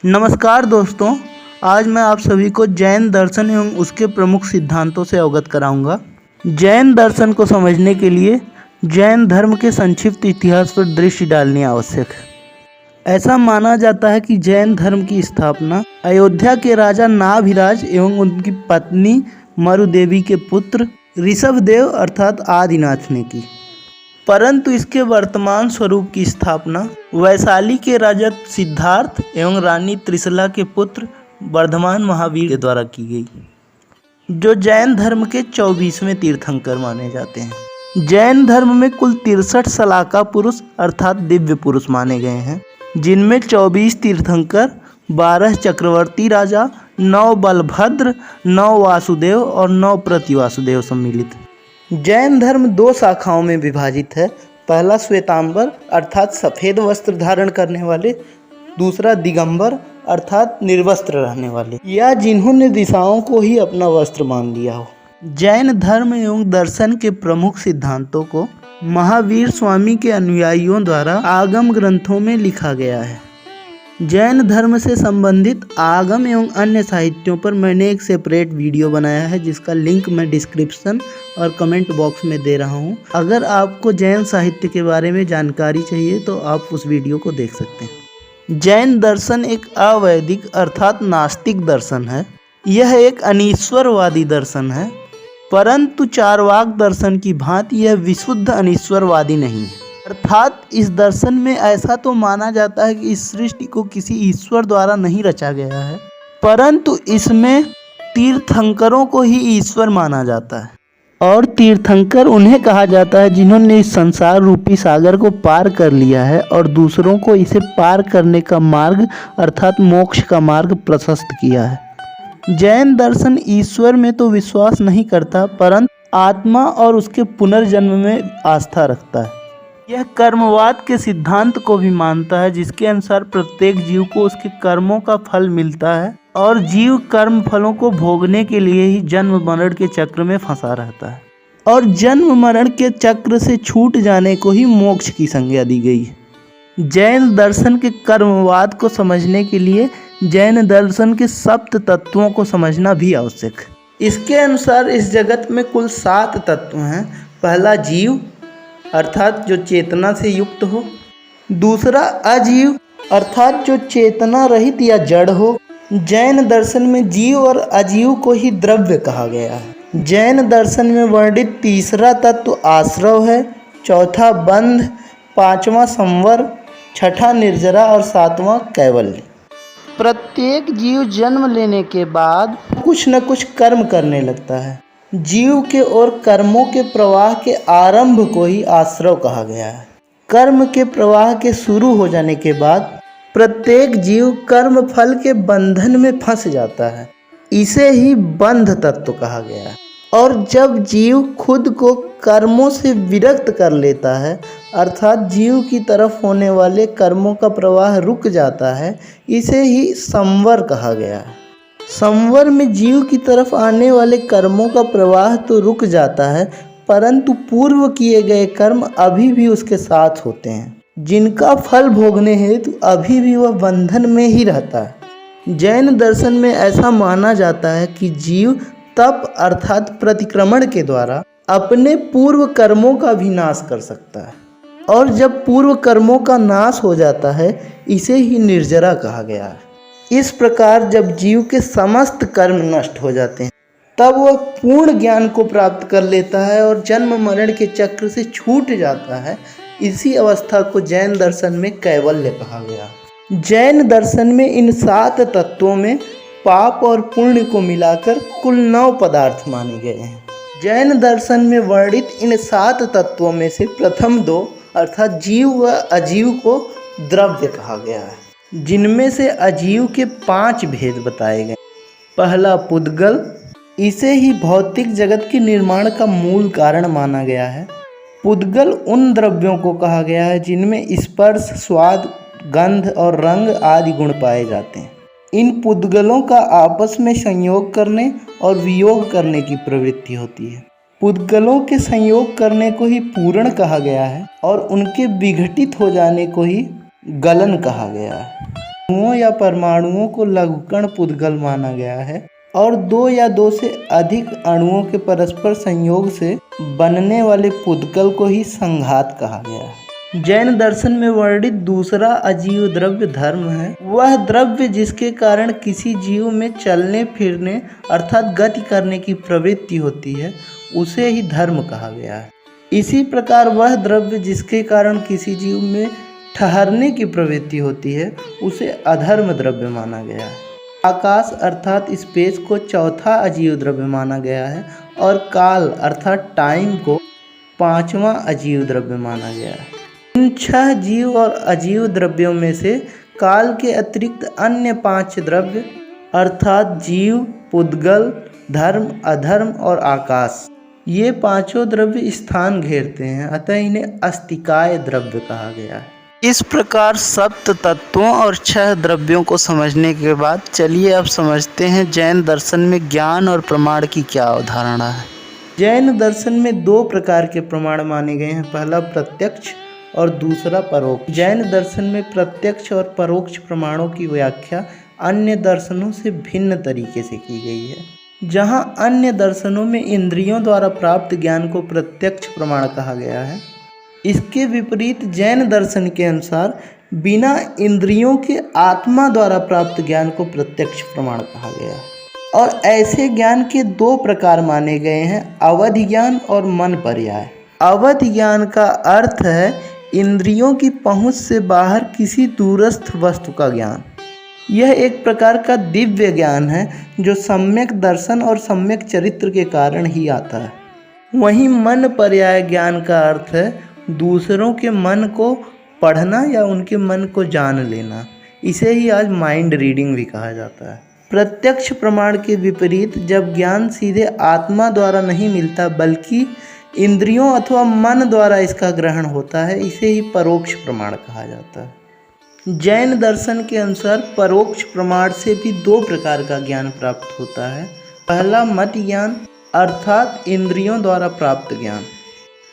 नमस्कार दोस्तों, आज मैं आप सभी को जैन दर्शन एवं उसके प्रमुख सिद्धांतों से अवगत कराऊंगा। जैन दर्शन को समझने के लिए जैन धर्म के संक्षिप्त इतिहास पर दृष्टि डालनी आवश्यक है। ऐसा माना जाता है कि जैन धर्म की स्थापना अयोध्या के राजा नाभिराज एवं उनकी पत्नी मरुदेवी के पुत्र ऋषभदेव अर्थात आदिनाथ ने की, परंतु इसके वर्तमान स्वरूप की स्थापना वैशाली के राजा सिद्धार्थ एवं रानी त्रिशला के पुत्र वर्धमान महावीर के द्वारा की गई, जो जैन धर्म के 24वें तीर्थंकर माने जाते हैं। जैन धर्म में कुल 63 सलाका पुरुष अर्थात दिव्य पुरुष माने गए हैं, जिनमें 24 तीर्थंकर, 12 चक्रवर्ती राजा, 9 बलभद्र, 9 वासुदेव और 9 प्रतिवासुदेव सम्मिलित हैं। जैन धर्म 2 शाखाओं में विभाजित है। पहला श्वेतांबर अर्थात सफ़ेद वस्त्र धारण करने वाले, दूसरा दिगंबर अर्थात निर्वस्त्र रहने वाले, या जिन्होंने दिशाओं को ही अपना वस्त्र मान लिया हो। जैन धर्म एवं दर्शन के प्रमुख सिद्धांतों को महावीर स्वामी के अनुयायियों द्वारा आगम ग्रंथों में लिखा गया है। जैन धर्म से संबंधित आगम एवं अन्य साहित्यों पर मैंने एक सेपरेट वीडियो बनाया है, जिसका लिंक मैं डिस्क्रिप्शन और कमेंट बॉक्स में दे रहा हूं। अगर आपको जैन साहित्य के बारे में जानकारी चाहिए तो आप उस वीडियो को देख सकते हैं। जैन दर्शन एक अवैदिक अर्थात नास्तिक दर्शन है। यह एक अनीश्वरवादी दर्शन है, परंतु चार्वाक दर्शन की भांति यह विशुद्ध अनीश्वरवादी नहीं है। अर्थात इस दर्शन में ऐसा तो माना जाता है कि इस सृष्टि को किसी ईश्वर द्वारा नहीं रचा गया है, परंतु इसमें तीर्थंकरों को ही ईश्वर माना जाता है, और तीर्थंकर उन्हें कहा जाता है जिन्होंने इस संसार रूपी सागर को पार कर लिया है और दूसरों को इसे पार करने का मार्ग अर्थात मोक्ष का मार्ग प्रशस्त किया है। जैन दर्शन ईश्वर में तो विश्वास नहीं करता, परंतु आत्मा और उसके पुनर्जन्म में आस्था रखता है। यह कर्मवाद के सिद्धांत को भी मानता है, जिसके अनुसार प्रत्येक जीव को उसके कर्मों का फल मिलता है और जीव कर्म फलों को भोगने के लिए ही जन्म मरण के चक्र में फंसा रहता है, और जन्म मरण के चक्र से छूट जाने को ही मोक्ष की संज्ञा दी गई है। जैन दर्शन के कर्मवाद को समझने के लिए जैन दर्शन के सप्त तत्वों को समझना भी आवश्यक है। इसके अनुसार इस जगत में कुल 7 तत्व हैं। पहला जीव अर्थात जो चेतना से युक्त हो, दूसरा अजीव अर्थात जो चेतना रहित या जड़ हो। जैन दर्शन में जीव और अजीव को ही द्रव्य कहा गया है। जैन दर्शन में वर्णित तीसरा तत्व आश्रव है, चौथा बंध, 5वां संवर, 6ठा निर्जरा और 7वां कैवल्य। प्रत्येक जीव जन्म लेने के बाद कुछ न कुछ कर्म करने लगता है। जीव के और कर्मों के प्रवाह के आरंभ को ही आश्रव कहा गया है। कर्म के प्रवाह के शुरू हो जाने के बाद प्रत्येक जीव कर्म फल के बंधन में फंस जाता है, इसे ही बंध तत्व कहा गया है। और जब जीव खुद को कर्मों से विरक्त कर लेता है अर्थात जीव की तरफ होने वाले कर्मों का प्रवाह रुक जाता है, इसे ही संवर कहा गया है। संवर में जीव की तरफ आने वाले कर्मों का प्रवाह तो रुक जाता है, परंतु पूर्व किए गए कर्म अभी भी उसके साथ होते हैं, जिनका फल भोगने हेतु अभी भी वह बंधन में ही रहता है। जैन दर्शन में ऐसा माना जाता है कि जीव तप अर्थात प्रतिक्रमण के द्वारा अपने पूर्व कर्मों का भी नाश कर सकता है, और जब पूर्व कर्मों का नाश हो जाता है इसे ही निर्जरा कहा गया है। इस प्रकार जब जीव के समस्त कर्म नष्ट हो जाते हैं तब वह पूर्ण ज्ञान को प्राप्त कर लेता है और जन्म मरण के चक्र से छूट जाता है। इसी अवस्था को जैन दर्शन में कैवल्य कहा गया। जैन दर्शन में इन 7 तत्वों में पाप और पुण्य को मिलाकर कुल 9 पदार्थ माने गए हैं। जैन दर्शन में वर्णित इन 7 तत्वों में से प्रथम 2 अर्थात जीव व अजीव को द्रव्य कहा गया है, जिनमें से अजीव के 5 भेद बताए गए। पहला पुद्गल, इसे ही भौतिक जगत के निर्माण का मूल कारण माना गया है। पुद्गल उन द्रव्यों को कहा गया है जिनमें स्पर्श, स्वाद, गंध और रंग आदि गुण पाए जाते हैं। इन पुद्गलों का आपस में संयोग करने और वियोग करने की प्रवृत्ति होती है। पुद्गलों के संयोग करने को ही पूरण कहा गया है और उनके विघटित हो जाने को ही गलन कहा गया है। अणुओं या परमाणुओं को लघुकण पुद्गल माना गया है और दो या दो से अधिक अणुओं के परस्पर संयोग से बनने वाले पुद्गल को ही संघात कहा गया है। जैन दर्शन में वर्णित दूसरा अजीव द्रव्य धर्म है। वह द्रव्य जिसके कारण किसी जीव में चलने फिरने अर्थात गति करने की प्रवृत्ति होती है, उसे ही धर्म कहा गया है। इसी प्रकार वह द्रव्य जिसके कारण किसी जीव में ठहरने की प्रवृत्ति होती है, उसे अधर्म द्रव्य माना गया है। आकाश अर्थात स्पेस को चौथा अजीव द्रव्य माना गया है और काल अर्थात टाइम को पांचवा अजीव द्रव्य माना गया है। इन 6 जीव और अजीव द्रव्यों में से काल के अतिरिक्त अन्य 5 द्रव्य अर्थात जीव, पुद्गल, धर्म, अधर्म और आकाश, ये पांचों द्रव्य स्थान घेरते हैं, अतः इन्हें अस्तिकाय द्रव्य कहा गया है। इस प्रकार सप्त तत्वों और 6 द्रव्यों को समझने के बाद चलिए अब समझते हैं जैन दर्शन में ज्ञान और प्रमाण की क्या अवधारणा है। जैन दर्शन में 2 प्रकार के प्रमाण माने गए हैं, पहला प्रत्यक्ष और दूसरा परोक्ष। जैन दर्शन में प्रत्यक्ष और परोक्ष प्रमाणों की व्याख्या अन्य दर्शनों से भिन्न तरीके से की गई है। जहाँ अन्य दर्शनों में इंद्रियों द्वारा प्राप्त ज्ञान को प्रत्यक्ष प्रमाण कहा गया है, इसके विपरीत जैन दर्शन के अनुसार बिना इंद्रियों के आत्मा द्वारा प्राप्त ज्ञान को प्रत्यक्ष प्रमाण कहा गया है। और ऐसे ज्ञान के 2 प्रकार माने गए हैं, अवधि ज्ञान और मन पर्याय। अवधि ज्ञान का अर्थ है इंद्रियों की पहुंच से बाहर किसी दूरस्थ वस्तु का ज्ञान। यह एक प्रकार का दिव्य ज्ञान है जो सम्यक दर्शन और सम्यक चरित्र के कारण ही आता है। वहीं मन पर्याय ज्ञान का अर्थ है दूसरों के मन को पढ़ना या उनके मन को जान लेना। इसे ही आज माइंड रीडिंग भी कहा जाता है। प्रत्यक्ष प्रमाण के विपरीत जब ज्ञान सीधे आत्मा द्वारा नहीं मिलता बल्कि इंद्रियों अथवा मन द्वारा इसका ग्रहण होता है, इसे ही परोक्ष प्रमाण कहा जाता है। जैन दर्शन के अनुसार परोक्ष प्रमाण से भी 2 प्रकार का ज्ञान प्राप्त होता है। पहला मत ज्ञान अर्थात इंद्रियों द्वारा प्राप्त ज्ञान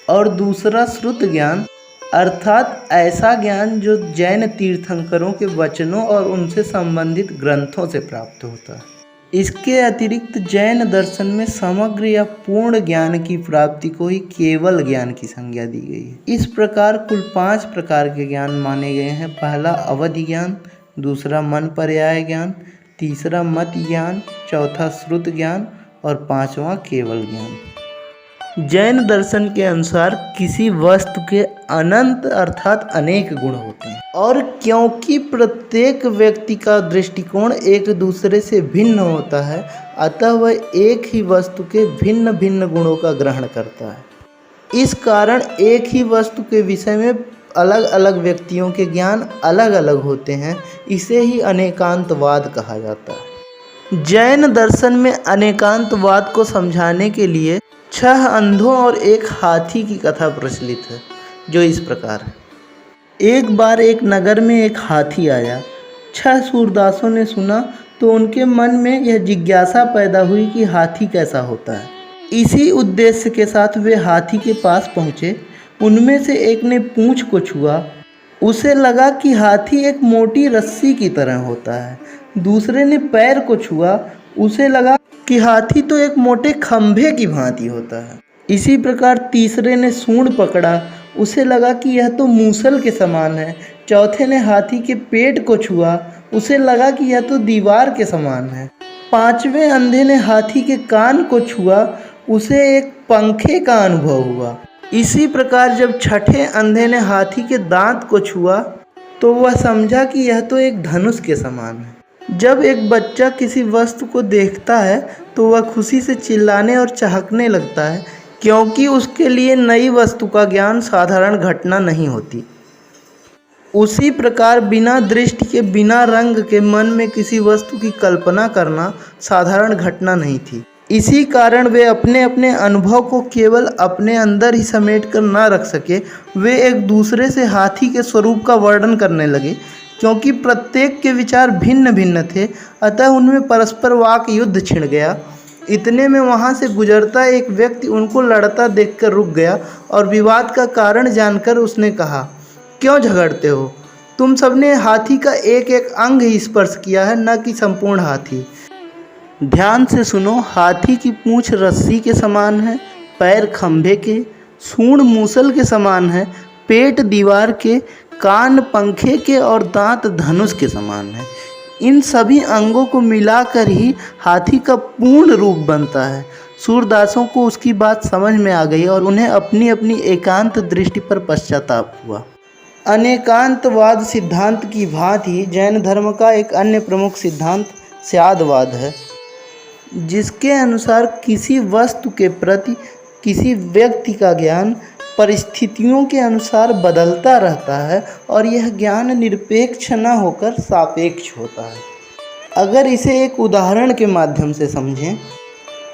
और दूसरा श्रुत ज्ञान अर्थात ऐसा ज्ञान जो जैन तीर्थंकरों के वचनों और उनसे संबंधित ग्रंथों से प्राप्त होता है। इसके अतिरिक्त जैन दर्शन में समग्र या पूर्ण ज्ञान की प्राप्ति को ही केवल ज्ञान की संज्ञा दी गई है। इस प्रकार कुल 5 प्रकार के ज्ञान माने गए हैं। पहला अवधि ज्ञान, दूसरा मन पर्याय ज्ञान, तीसरा मत ज्ञान, चौथा श्रुत ज्ञान और 5वां केवल ज्ञान। जैन दर्शन के अनुसार किसी वस्तु के अनंत अर्थात अनेक गुण होते हैं और क्योंकि प्रत्येक व्यक्ति का दृष्टिकोण एक दूसरे से भिन्न होता है, अतः वह एक ही वस्तु के भिन्न भिन्न गुणों का ग्रहण करता है। इस कारण एक ही वस्तु के विषय में अलग अलग व्यक्तियों के ज्ञान अलग अलग होते हैं। इसे ही अनेकांतवाद कहा जाता है। जैन दर्शन में अनेकांतवाद को समझाने के लिए 6 अंधों और 1 हाथी की कथा प्रचलित है, जो इस प्रकार है। एक बार एक नगर में एक हाथी आया। 6 सूरदासों ने सुना तो उनके मन में यह जिज्ञासा पैदा हुई कि हाथी कैसा होता है। इसी उद्देश्य के साथ वे हाथी के पास पहुँचे। उनमें से एक ने पूंछ को छुआ। उसे लगा कि हाथी एक मोटी रस्सी की तरह होता है। दूसरे ने पैर को छुआ। उसे लगा कि हाथी तो एक मोटे खंभे की भांति होता है। इसी प्रकार तीसरे ने सूंड पकड़ा। उसे लगा कि यह तो मूसल के समान है। चौथे ने हाथी के पेट को छुआ। उसे लगा कि यह तो दीवार के समान है। 5वें अंधे ने हाथी के कान को छुआ। उसे एक पंखे का अनुभव हुआ। इसी प्रकार जब 6ठे अंधे ने हाथी के दांत को छुआ तो वह समझा कि यह तो एक धनुष के समान है। जब एक बच्चा किसी वस्तु को देखता है तो वह खुशी से चिल्लाने और चहकने लगता है, क्योंकि उसके लिए नई वस्तु का ज्ञान साधारण घटना नहीं होती। उसी प्रकार बिना दृष्टि के, बिना रंग के मन में किसी वस्तु की कल्पना करना साधारण घटना नहीं थी। इसी कारण वे अपने अपने अनुभव को केवल अपने अंदर ही समेट कर न रख सके। वे एक दूसरे से हाथी के स्वरूप का वर्णन करने लगे। क्योंकि प्रत्येक के विचार भिन्न भिन्न थे, अतः उनमें परस्पर वाक युद्ध छिड़ गया। इतने में वहाँ से गुजरता एक व्यक्ति उनको लड़ता देखकर रुक गया और विवाद का कारण जानकर उसने कहा, क्यों झगड़ते हो? तुम सबने हाथी का एक एक अंग ही स्पर्श किया है, न कि संपूर्ण हाथी। ध्यान से सुनो, हाथी की पूंछ रस्सी के समान है, पैर खंभे के, सूंड मूसल के समान है, पेट दीवार के, कान पंखे के और दांत धनुष के समान है। इन सभी अंगों को मिलाकर ही हाथी का पूर्ण रूप बनता है। सूरदासों को उसकी बात समझ में आ गई और उन्हें अपनी अपनी एकांत दृष्टि पर पश्चाताप हुआ। अनेकांतवाद सिद्धांत की भांति जैन धर्म का एक अन्य प्रमुख सिद्धांत स्यादवाद है, जिसके अनुसार किसी वस्तु के प्रति किसी व्यक्ति का ज्ञान परिस्थितियों के अनुसार बदलता रहता है और यह ज्ञान निरपेक्ष न होकर सापेक्ष होता है। अगर इसे एक उदाहरण के माध्यम से समझें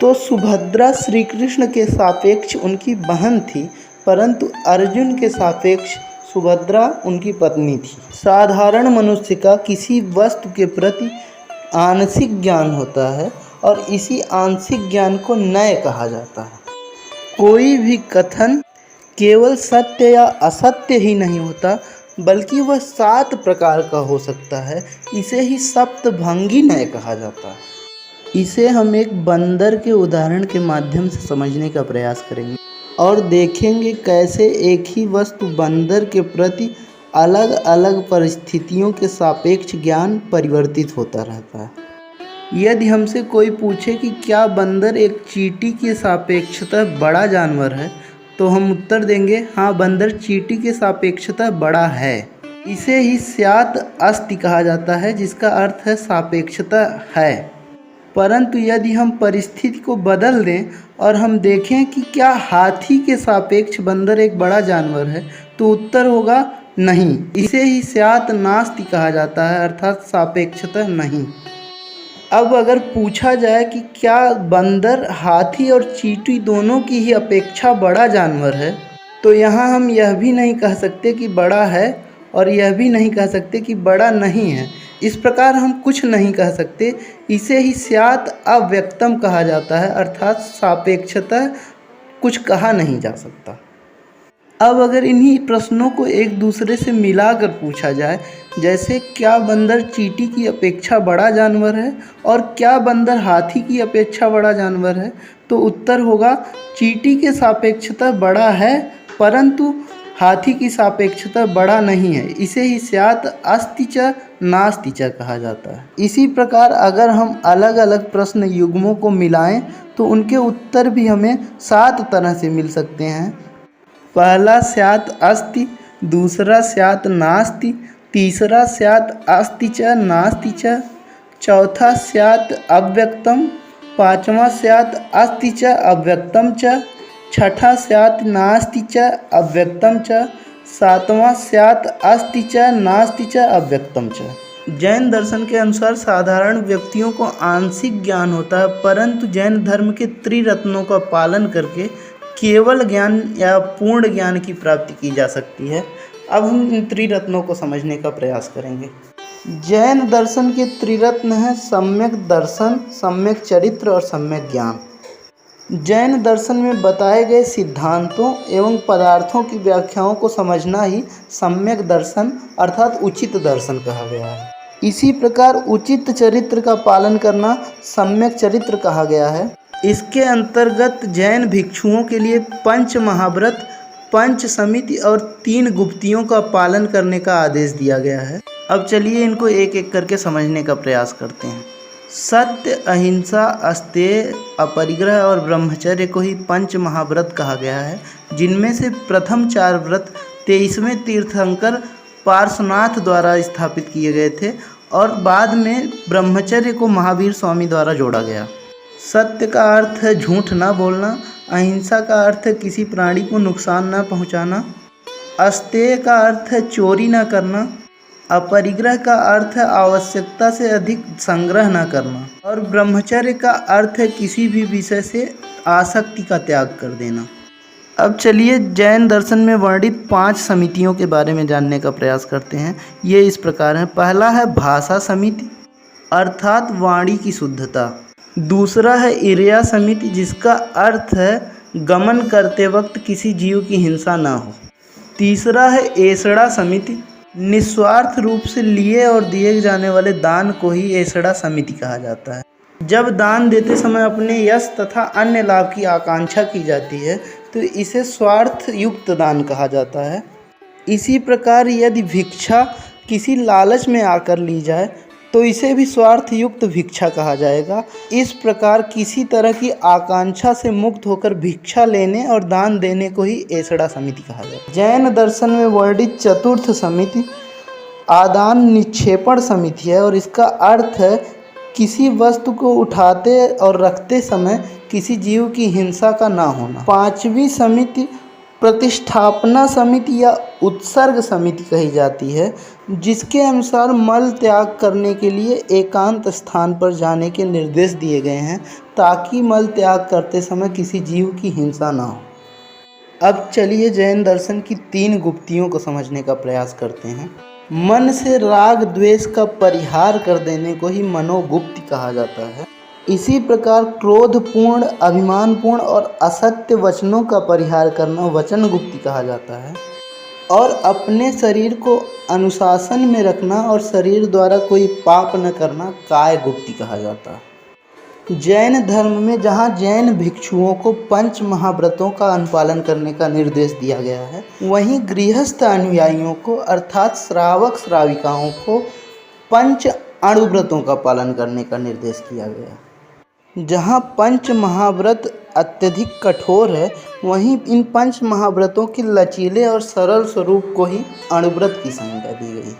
तो सुभद्रा श्री कृष्ण के सापेक्ष उनकी बहन थी, परंतु अर्जुन के सापेक्ष सुभद्रा उनकी पत्नी थी। साधारण मनुष्य का किसी वस्तु के प्रति आंशिक ज्ञान होता है और इसी आंशिक ज्ञान को नय कहा जाता है। कोई भी कथन केवल सत्य या असत्य ही नहीं होता, बल्कि वह 7 प्रकार का हो सकता है। इसे ही सप्तभंगी नय कहा जाता है। इसे हम एक बंदर के उदाहरण के माध्यम से समझने का प्रयास करेंगे और देखेंगे कैसे एक ही वस्तु बंदर के प्रति अलग अलग परिस्थितियों के सापेक्ष ज्ञान परिवर्तित होता रहता है। यदि हमसे कोई पूछे कि क्या बंदर एक चींटी के सापेक्षतः बड़ा जानवर है, तो हम उत्तर देंगे हाँ, बंदर चींटी के सापेक्षतः बड़ा है। इसे ही स्यात् अस्ति कहा जाता है, जिसका अर्थ है सापेक्षतः है। परंतु यदि हम परिस्थिति को बदल दें और हम देखें कि क्या हाथी के सापेक्ष बंदर एक बड़ा जानवर है, तो उत्तर होगा नहीं। इसे ही स्यात् नास्ति कहा जाता है, अर्थात सापेक्षतः नहीं। अब अगर पूछा जाए कि क्या बंदर हाथी और चींटी दोनों की ही अपेक्षा बड़ा जानवर है, तो यहाँ हम यह भी नहीं कह सकते कि बड़ा है और यह भी नहीं कह सकते कि बड़ा नहीं है। इस प्रकार हम कुछ नहीं कह सकते। इसे ही स्यात् अव्यक्तम कहा जाता है, अर्थात सापेक्षतः कुछ कहा नहीं जा सकता। अब अगर इन्हीं प्रश्नों को एक दूसरे से मिलाकर पूछा जाए, जैसे क्या बंदर चींटी की अपेक्षा बड़ा जानवर है और क्या बंदर हाथी की अपेक्षा बड़ा जानवर है, तो उत्तर होगा चींटी के सापेक्षतः बड़ा है, परंतु हाथी की सापेक्षतः बड़ा नहीं है। इसे ही स्यात् अस्ति च नास्ति च कहा जाता है। इसी प्रकार अगर हम अलग अलग प्रश्न युग्मों को मिलाएं तो उनके उत्तर भी हमें 7 तरह से मिल सकते हैं। पहला स्यात् अस्ति, दूसरा स्यात् नास्ति, तीसरा स्यात् अस्ति च नास्ति च, चौथा स्यात् अव्यक्तम, पांचवा स्यात् अस्ति च अव्यक्तम च, छठा स्यात् नास्ति च अव्यक्तम च, सातवां स्यात् अस्ति च नास्ति च अव्यक्तम च। जैन दर्शन के अनुसार साधारण व्यक्तियों को आंशिक ज्ञान होता है, परंतु जैन धर्म के त्रिरत्नों का पालन करके केवल ज्ञान या पूर्ण ज्ञान की प्राप्ति की जा सकती है। अब हम इन त्रिरत्नों को समझने का प्रयास करेंगे। जैन दर्शन के त्रिरत्न हैं सम्यक दर्शन, सम्यक चरित्र और सम्यक ज्ञान। जैन दर्शन में बताए गए सिद्धांतों एवं पदार्थों की व्याख्याओं को समझना ही सम्यक दर्शन अर्थात उचित दर्शन कहा गया है। इसी प्रकार उचित चरित्र का पालन करना सम्यक चरित्र कहा गया है। इसके अंतर्गत जैन भिक्षुओं के लिए 5 महाव्रत, 5 समिति और 3 गुप्तियों का पालन करने का आदेश दिया गया है। अब चलिए इनको एक एक करके समझने का प्रयास करते हैं। सत्य, अहिंसा, अस्तेय, अपरिग्रह और ब्रह्मचर्य को ही 5 महाव्रत कहा गया है, जिनमें से प्रथम 4 व्रत 23वें तीर्थंकर पार्श्वनाथ द्वारा स्थापित किए गए थे और बाद में ब्रह्मचर्य को महावीर स्वामी द्वारा जोड़ा गया। सत्य का अर्थ है झूठ ना बोलना, अहिंसा का अर्थ है किसी प्राणी को नुकसान न पहुंचाना, अस्तेय का अर्थ है चोरी न करना, अपरिग्रह का अर्थ है आवश्यकता से अधिक संग्रह न करना और ब्रह्मचर्य का अर्थ है किसी भी विषय से आसक्ति का त्याग कर देना। अब चलिए जैन दर्शन में वर्णित 5 समितियों के बारे में जानने का प्रयास करते हैं। ये इस प्रकार हैं। पहला है भाषा समिति अर्थात वाणी की शुद्धता। दूसरा है इर्या समिति, जिसका अर्थ है गमन करते वक्त किसी जीव की हिंसा ना हो। तीसरा है एषणा समिति, निस्वार्थ रूप से लिए और दिए जाने वाले दान को ही एषणा समिति कहा जाता है। जब दान देते समय अपने यश तथा अन्य लाभ की आकांक्षा की जाती है तो इसे स्वार्थ युक्त दान कहा जाता है। इसी प्रकार यदि भिक्षा किसी लालच में आकर ली जाए तो इसे भी स्वार्थ युक्त भिक्षा कहा जाएगा। इस प्रकार किसी तरह की आकांक्षा से मुक्त होकर भिक्षा लेने और दान देने को ही एषणा समिति कहा जाता है। जैन दर्शन में वर्णित चतुर्थ समिति आदान निक्षेपण समिति है और इसका अर्थ है किसी वस्तु को उठाते और रखते समय किसी जीव की हिंसा का ना होना। पांचवी समिति प्रतिष्ठापना समिति या उत्सर्ग समिति कही जाती है, जिसके अनुसार मल त्याग करने के लिए एकांत स्थान पर जाने के निर्देश दिए गए हैं ताकि मल त्याग करते समय किसी जीव की हिंसा ना हो। अब चलिए जैन दर्शन की 3 गुप्तियों को समझने का प्रयास करते हैं। मन से राग द्वेष का परिहार कर देने को ही मनोगुप्ति कहा जाता है। इसी प्रकार क्रोधपूर्ण, अभिमानपूर्ण और असत्य वचनों का परिहार करना वचन गुप्ति कहा जाता है। और अपने शरीर को अनुशासन में रखना और शरीर द्वारा कोई पाप न करना काय गुप्ति कहा जाता है। जैन धर्म में जहाँ जैन भिक्षुओं को 5 महाव्रतों का अनुपालन करने का निर्देश दिया गया है, वहीं गृहस्थ अनुयायियों को अर्थात श्रावक श्राविकाओं को 5 अणुव्रतों का पालन करने का निर्देश किया गया है। जहाँ 5 महाव्रत अत्यधिक कठोर है, वहीं इन 5 महाव्रतों के लचीले और सरल स्वरूप को ही अणुव्रत की संज्ञा दी गई।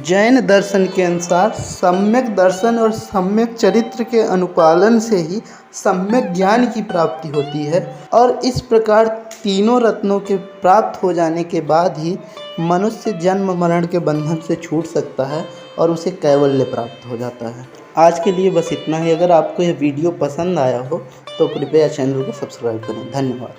जैन दर्शन के अनुसार सम्यक दर्शन और सम्यक चरित्र के अनुपालन से ही सम्यक ज्ञान की प्राप्ति होती है और इस प्रकार तीनों रत्नों के प्राप्त हो जाने के बाद ही मनुष्य जन्म मरण के बंधन से छूट सकता है और उसे कैवल्य प्राप्त हो जाता है। आज के लिए बस इतना ही। अगर आपको यह वीडियो पसंद आया हो तो कृपया चैनल को सब्सक्राइब करें। धन्यवाद।